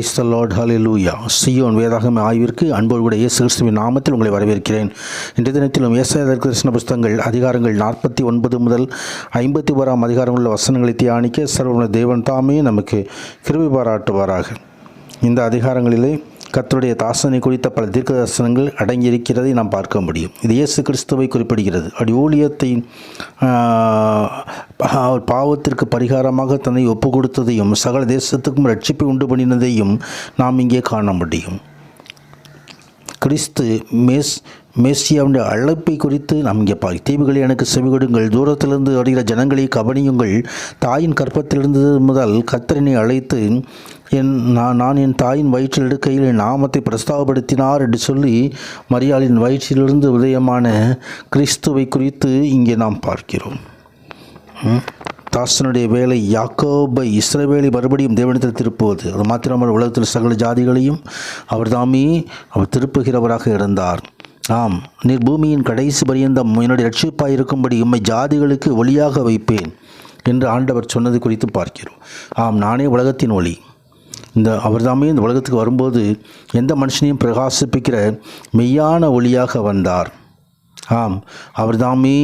Praise the Lord, ஹல்லேலூயா. சீயோன் வேதாகம ஆய்விற்கு அன்போடு கூட இயேசு கிறிஸ்துவின் நாமத்தில் உங்களை வரவேற்கிறேன். இன்றைய தினத்திலும் ஏசாயா தீர்க்கதரிசன புத்தகங்கள் அதிகாரங்கள் 49 முதல் 51 அதிகாரம் உள்ள வசனங்களை தியானிக்க சர்வவல்ல தேவன் தாமே நமக்கு கிருபை பாராட்டுவாராக. இந்த அதிகாரங்களிலே கர்த்தருடைய தாசனை குறித்த பல தீர்க்க தரிசனங்கள் அடங்கியிருக்கிறதை நாம் பார்க்க முடியும். இது இயேசு கிறிஸ்துவை குறிப்பிடுகிறது. ஊழியத்தை பாவத்திற்கு பரிகாரமாக தன்னை ஒப்பு கொடுத்ததையும் சகல தேசத்துக்கும் ரட்சிப்பை உண்டு பண்ணினதையும் நாம் இங்கே காண முடியும். கிறிஸ்து மேசியாவுடைய அழைப்பை குறித்து நாம் இங்கே தீவுகளை எனக்கு செவி கொடுங்கள், தூரத்திலிருந்து வருகிற ஜனங்களை கவனியுங்கள், தாயின் கற்பத்திலிருந்து முதல் கர்த்தரினை அழைத்து நான் என் தாயின் வயிற்றில் எடுக்கையில் என் நாமத்தை பிரஸ்தாபப்படுத்தினார் என்று சொல்லி மரியாளின் வயிற்றிலிருந்து உதயமான கிறிஸ்துவை குறித்து இங்கே நாம் பார்க்கிறோம். தாசனுடைய வேலை யாக்கோபை இஸ்ரவேலை மறுபடியும் தேவனிடத்தில் திருப்புவது. அது மாத்திரமல்ல, உலகத்தில் சகல ஜாதிகளையும் அவர் திருப்புகிறவராக இருந்தார். ஆம், நீர் பூமியின் கடைசி பரியந்தம் என்னுடைய ரட்சிப்பாய் இருக்கும்படி உம்மை ஜாதிகளுக்கு ஒளியாக வைப்பேன் என்று ஆண்டவர் சொன்னது குறித்து பார்க்கிறோம். ஆம், நானே உலகத்தின் ஒளி. அவர்தாமே இந்த உலகத்துக்கு வரும்போது எந்த மனுஷனையும் பிரகாசிப்பிக்கிற மெய்யான ஒளியாக வந்தார். ஆம், அவர்தாமே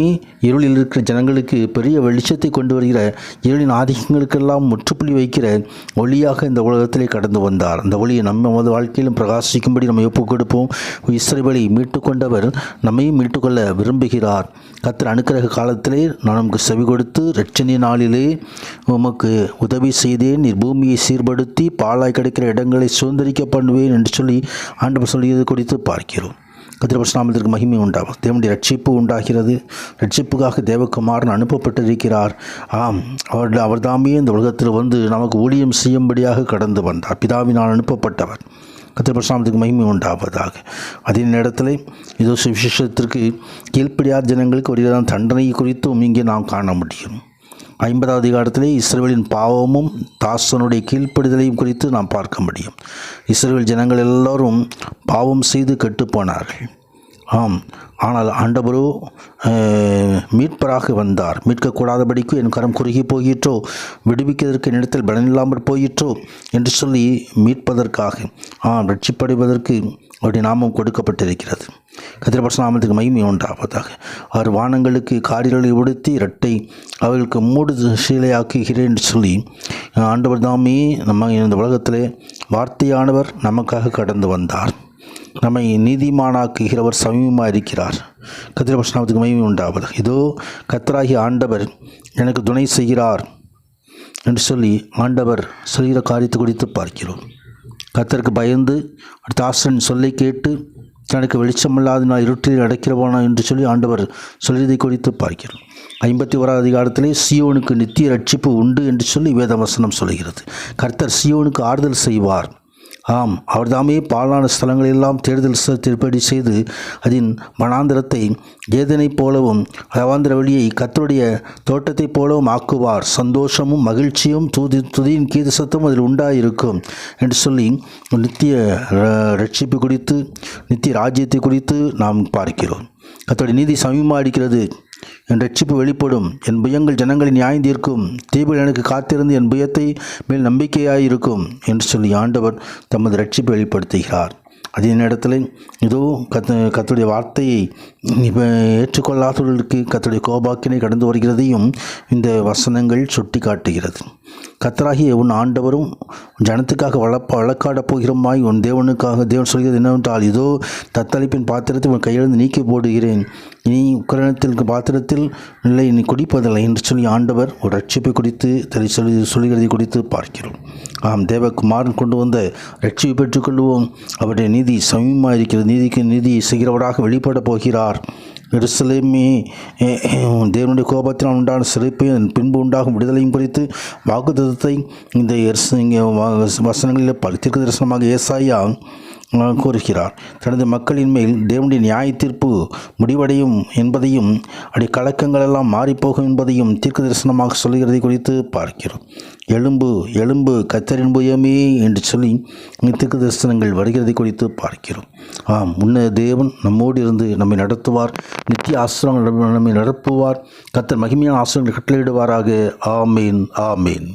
இருளில் இருக்கிற ஜனங்களுக்கு பெரிய வெளிச்சத்தை கொண்டு வருகிற, இருளின் ஆதிக்கங்களுக்கெல்லாம் முற்றுப்புள்ளி வைக்கிற ஒளியாக இந்த உலகத்திலே கடந்து வந்தார். அந்த ஒளியை நமது வாழ்க்கையிலும் பிரகாசிக்கும்படி நம்ம ஒப்புக் கொடுப்போம். இஸ்ரவேலை மீட்டுக்கொண்டவர் நம்மையும் மீட்டுக்கொள்ள விரும்புகிறார். கர்த்தர் அனுக்கிரக காலத்திலே நான் நமக்கு செவி கொடுத்து இரட்சணிய நாளிலே உமக்கு உதவி செய்தேன், நீர் பூமியை சீர்படுத்தி பாழாய் கிடைக்கிற இடங்களை சுதந்திரிக்க பண்ணுவேன் என்று சொல்லி ஆண்டவர் சொல்லியது குறித்து பார்க்கிறோம். கர்த்தருடைய நாமத்திற்கு மகிமை உண்டாகும். தேவனுடைய ரட்சிப்பு உண்டாகிறது. ரட்சிப்புக்காக தேவகுமாரன் அனுப்பப்பட்டிருக்கிறார். ஆம், அவர்தாமே இந்த உலகத்தில் வந்து நமக்கு ஊழியம் செய்யும்படியாக கடந்து வந்தார். பிதாவினால் அனுப்பப்பட்டவர். கர்த்தருடைய நாமத்துக்கு மகிமை உண்டாவதாக. அதே நேரத்தில் இதோ சுவிசேஷத்திற்கு கீழ்ப்படியாத ஜனங்களுக்கு ஒரு தண்டனை குறித்தும் இங்கே நாம் காண முடியும். 50வது அதிகாரத்திலே இஸ்ரவேலின் பாவமும் தாசனுடைய கீழ்ப்படிதலையும் குறித்து நாம் பார்க்க முடியும். இஸ்ரவேல் ஜனங்கள் எல்லோரும் பாவம் செய்து கெட்டுப்போனார்கள். ஆம், ஆனால் ஆண்டவரோ மீட்பராக வந்தார். மீட்கக்கூடாதபடிக்கு என் கரம் குறுகி போயிற்றோ, விடுவிக்கிறதற்கு என்னிடத்தில் பலனில்லாமல் போயிற்றோ என்று சொல்லி மீட்பதற்காக ரட்சிப்படைவதற்கு அவருடைய நாமம் கொடுக்கப்பட்டிருக்கிறது. கர்த்தருடைய நாமத்துக்கு மகிமை உண்டாவதாக. அவர் வானங்களுக்கு காரிகளை உடுத்தி இரட்டை அவர்களுக்கு மூடு சீலையாக்குகிறேன் என்று சொல்லி ஆண்டவர் தாமே நம்ம இந்த உலகத்திலே வார்த்தையானவர் நமக்காக கடந்து வந்தார். நம்மை நீதிமானாக்குகிறவர் சமீபமாக இருக்கிறார். கர்த்தருடைய நாமத்துக்கு மகிமை உண்டாவதாக. இதோ கர்த்தராகிய ஆண்டவர் எனக்கு துணை செய்கிறார் என்று சொல்லி ஆண்டவர் சொல்கிற காரியத்தை குறித்து பார்க்கிறோம். கர்த்தருக்கு பயந்து தாசன் சொல்லை கேட்டு தனக்கு வெளிச்சமில்லாத நான் இருட்டில் அடைக்கிறவானா என்று சொல்லி ஆண்டவர் சொல்லியதை குறித்து பார்க்கிறோம். 51வது அதிகாரத்திலே சீயோனுக்கு நித்திய ரட்சிப்பு உண்டு என்று சொல்லி வேதவசனம் சொல்கிறது. கர்த்தர் சீயோனுக்கு ஆறுதல் செய்வார். ஆம், அவர்தாமே பாழான ஸ்தலங்களெல்லாம் தேடுதல் திருப்படி செய்து அதன் வனாந்திரத்தை ஏதனைப் போலவும் அவாந்திர வெளியை கர்த்தருடைய தோட்டத்தைப் போலவும் ஆக்குவார். சந்தோஷமும் மகிழ்ச்சியும் துதியின் கீத சத்தமும் அதில் உண்டாயிருக்கும் என்று சொல்லி நித்திய ரட்சிப்பு குறித்து, நித்திய ராஜ்யத்தை குறித்து நாம் பார்க்கிறோம். கர்த்தருடைய நீதி சமீபமாக இருக்கிறது. என் ரட்சிப்பு வெளிப்படும். என் புயங்கள் ஜனங்களை நியாயம் தீர்க்கும். தீவுகள் எனக்கு காத்திருந்து என் புயத்தை மேல் நம்பிக்கையாயிருக்கும் என்று சொல்லி ஆண்டவர் தமது ரட்சிப்பை வெளிப்படுத்துகிறார். அதே நேரத்தில் இதோ கர்த்தருடைய வார்த்தையை ஏற்றுக்கொள்ளாதவர்களுக்கு கர்த்தருடைய கோபாக்கினை கடந்து வருகிறதையும் இந்த வசனங்கள் சுட்டி காட்டுகிறது. கர்த்தராகிய உன் ஆண்டவரும் ஜனத்துக்காக வழக்காடப் போகிறமாய் உன் தேவன் சொல்கிறது என்னவென்றால், இதோ தத்தளிப்பின் பாத்திரத்தை உன் கையிலிருந்து நீக்கி போடுகிறேன், இனி உக்கிரத்திற்கு பாத்திரத்தில் இல்லை, நீ குடிப்பதில்லை என்று சொல்லி ஆண்டவர் ஒரு ரட்சிப்பை குறித்து சொல்கிறதை குறித்து பார்க்கிறோம். ஆம், தேவகுமாரன் கொண்டு வந்த ரட்சிப்பை பெற்றுக்கொள்வோம். அவருடைய நீதி சமீபமாக இருக்கிறது. நீதி செய்கிறவராக வெளிப்பட போகிறார். எருசலேமே, தேவனுடைய கோபத்தினால் உண்டான சிறைப்பையும் பின்பு உண்டாகும் விடுதலையும் குறித்து வாக்குத்தத்தத்தை இந்த வசனங்களில் தீர்க்க தரிசனமாக ஏசாயா கூறுகிறார். தனது மக்களின் மேல் தேவனுடைய நியாய தீர்ப்பு முடிவடையும் என்பதையும் அப்படி கலக்கங்களெல்லாம் மாறிப்போகும் என்பதையும் தீர்க்க தரிசனமாக சொல்லுகிறதை குறித்து பார்க்கிறோம். எழும்பு எழும்பு கர்த்தரின் புயமே என்று சொல்லி தீர்க்க தரிசனங்கள் வருகிறதை குறித்து பார்க்கிறோம். ஆம், உன்ன தேவன் நம்மோடு இருந்து நம்மை நடத்துவார். நித்திய ஆசிரமங்கள் நம்மை நடப்புவார். கர்த்தர் மகிமையான ஆசிரமங்களை கட்டளையிடுவாராக. ஆமீன், ஆமீன்.